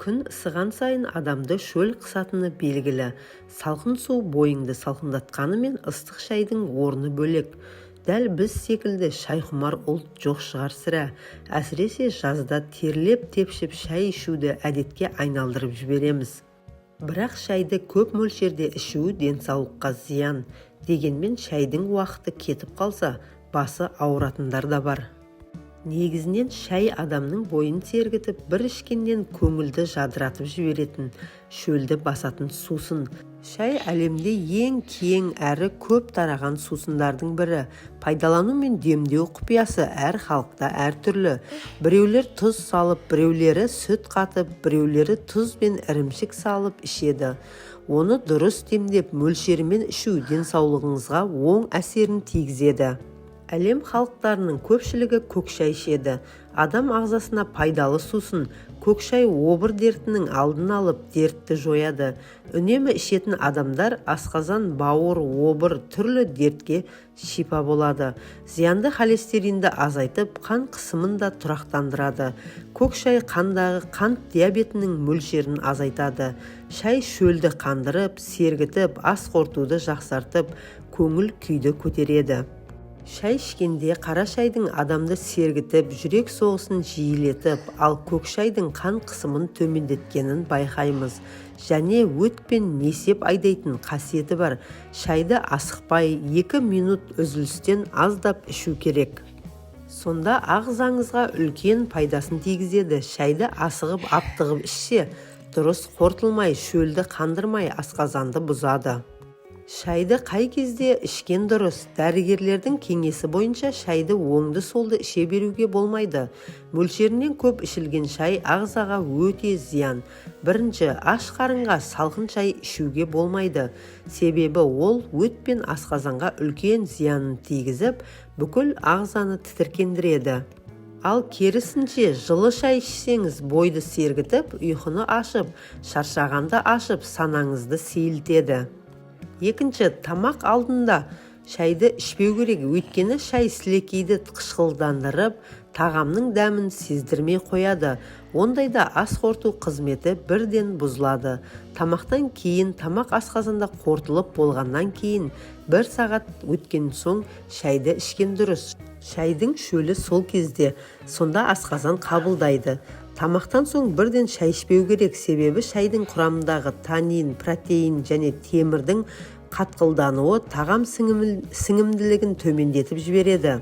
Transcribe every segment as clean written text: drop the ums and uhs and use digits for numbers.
Күн ысыған сайын адамды шөл қысатыны белгілі. Салқын су бойыңды салқындатқанымен ыстық шайдың орны бөлек. Дәл біз секілді шайхұмар ұлт жоқ шығар сірә. Әсіресе жазда терлеп тепшіп шай ішуді әдетке айналдырып жібереміз. Бірақ шайды көп мөлшерде ішу денсаулыққа зиян. Дегенмен шайдың уақыты кетіп қалса, басы ауыратындар да бар. Негізінен шай адамның бойын сергітіп, бір ішкеннен көңілді жадыратып жіберетін, шөлді басатын сусын. Шай әлемде ең кең әрі көп тараған сусындардың бірі. Пайдалану мен демдеу құпиясы әр халықта әртүрлі. Біреулер тұз салып, біреулері сүт қатып, біреулері тұз бен ірімшік салып ішеді. Оны дұрыс демдеп, мөлшерімен ішу денсаулығыңызға оң әсерін тигізеді. Әлем халықтарының көпшілігі көк шай ішеді. Адам ағзасына пайдалы сусын. Көк шай обыр дертінің алдын алып, дертті жояды. Үнемі ішетін адамдар асқазан, бауыр, обыр түрлі дертке шипа болады. Зиянды холестеринді азайтып, қан қысымын да тұрақтандырады. Көк шай қандағы қант диабетінің мөлшерін азайтады. Шай шөлді қандырып, сергітіп, ас қорытуды жақсартып, көңіл күйді көтереді. Шай ішкенде қара шайдың адамды сергітіп, жүрек соғысын жиілетіп, ал көк шайдың қан қысымын төмендеткенін байқаймыз. Және өтпен несеп айдайтын қасиеті бар. Шайды асықпай 2 минут үзілістен аздап ішу керек. Сонда ағзаңызға үлкен пайдасын тигізеді. Шайды асығып аптығып ішсе, дұрыс қорытылмай, шөлді қандырмай асқазанды бұзады. Шайды қай кезде ішкен дұрыс? Дәрігерлердің кеңесі бойынша шайды оңды-солды іше беруге болмайды. Мөлшерінен көп ішілген шай ағзаға өте зиян. Бірінші, аш қарынға салқын шай ішуге болмайды. Себебі ол өт пен асқазанға үлкен зиянын тигізіп, бүкіл ағзаны тітіркендіреді. Ал керісінше жылы шай ішсеңіз бойды сергітіп, ұйқыны ашып, шаршағанды ашып, санаңызды сейілтеді. Екінші, тамақ алдында шайды ішпеу керек, өйткені шай сілекейді қышқылдандырып, тағамның дәмін сездірмей қояды. Ондайда ас қорыту қызметі бірден бұзылады. Тамақтан кейін, тамақ асқазанда қорытылып болғаннан кейін 1 сағат өткен соң шайды ішкен дұрыс. Шайдың шөлі сол кезде, сонда асқазан қабылдайды. Тамақтан соң бірден шай ішпеу керек, себебі шайдың құрамындағы танин, протеин және темірдің қатқылдануы тағам сіңімділігін төмендетіп жібереді.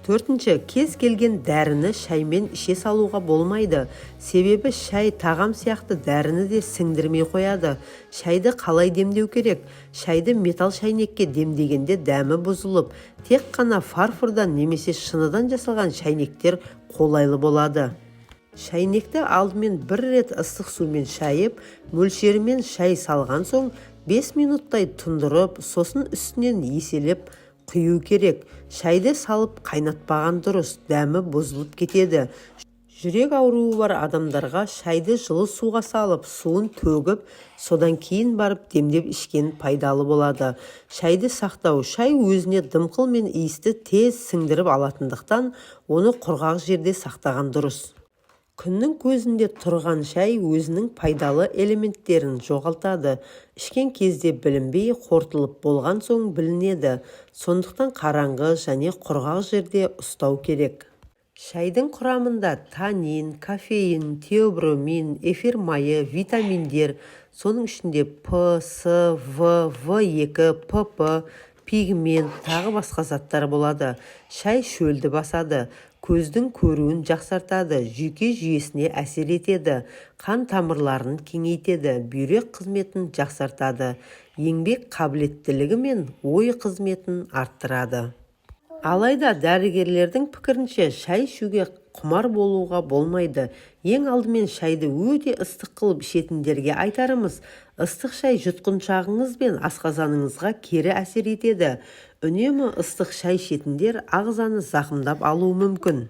Төртінші, кез келген дәріні шаймен іше салуға болмайды. Себебі шай тағам сияқты дәріні де сіңдірмей қояды. Шайды қалай демдеу керек? Шайды металл шайнекке демдегенде дәмі бұзылып, тек қана фарфордан немесе шыныдан жасалған шайнектер қолайлы болады. Шайнекті алдымен 1 рет ыстық сумен шайып, мөлшерімен шай салған соң 5 минуттай тұндырып, сосын үстінен еселеп құю керек. Шайды салып қайнатпаған дұрыс, дәмі бұзылып кетеді. Жүрек ауруы бар адамдарға шайды жылы суға салып, суын төгіп, содан кейін барып демдеп ішкен пайдалы болады. Шайды сақтау, шай өзіне дымқыл мен иісті тез сіңдіріп алатындықтан, оны құрғақ жерде сақтаған дұрыс. Күннің көзінде тұрған шай өзінің пайдалы элементтерін жоғалтады. Ішкен кезде білінбей, қорытылып болған соң білінеді. Сондықтан қараңғы және құрғақ жерде ұстау керек. Шайдың құрамында танин, кофеин, теобромин, эфир майы, витаминдер, соның ішінде П, С, В, В2, ПП, пигмент, тағы басқа заттар болады. Шай шөлді басады. Көздің көруін жақсартады, жүйке жүйесіне әсер етеді, қан тамырларын кеңейтеді, бүйрек қызметін жақсартады, еңбек қабілеттілігі мен ой қызметін арттырады. Алайда дәрігерлердің пікірінше шай ішуге құмар болуға болмайды. Ең алдымен шайды өте ыстық қылып ішетіндерге айтарымыз, ыстық шай жұтқыншағыңыз бен асқазаныңызға кері әсер етеді. Үнемі ыстық шай ішетіндер ағзаны зақымдап алуы мүмкін.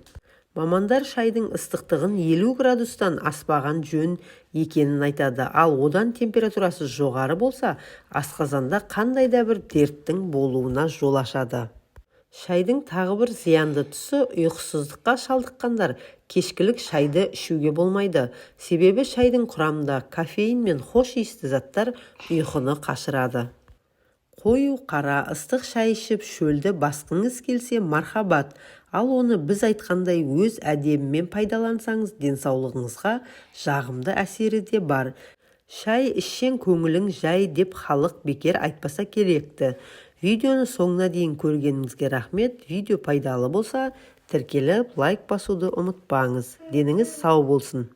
Мамандар шайдың ыстықтығын 50 градустан аспаған жөн екенін айтады, ал одан температурасы жоғары болса, асқазанда қандай да бір дерттің болуына жол ашады. Шайдың тағы бір зиянды тұсы ұйқысыздыққа шалдыққандар кешкілік шайды ішуге болмайды. Себебі шайдың құрамында кофеин мен хош иісті заттар ұйқыны қашырады. Қою қара ыстық шай ішіп шөлді басқыңыз келсе мархабат, ал оны біз айтқандай өз әдебімен пайдалансаңыз денсаулығыңызға жағымды әсері де бар. Шай ішсең көңілің жай деп халық бекер айтпаса керекті. Видеоны соңына дейін көргеніңізге рахмет. Видео пайдалы болса, тіркеліп лайк басуды ұмытпаңыз. Деніңіз сау болсын.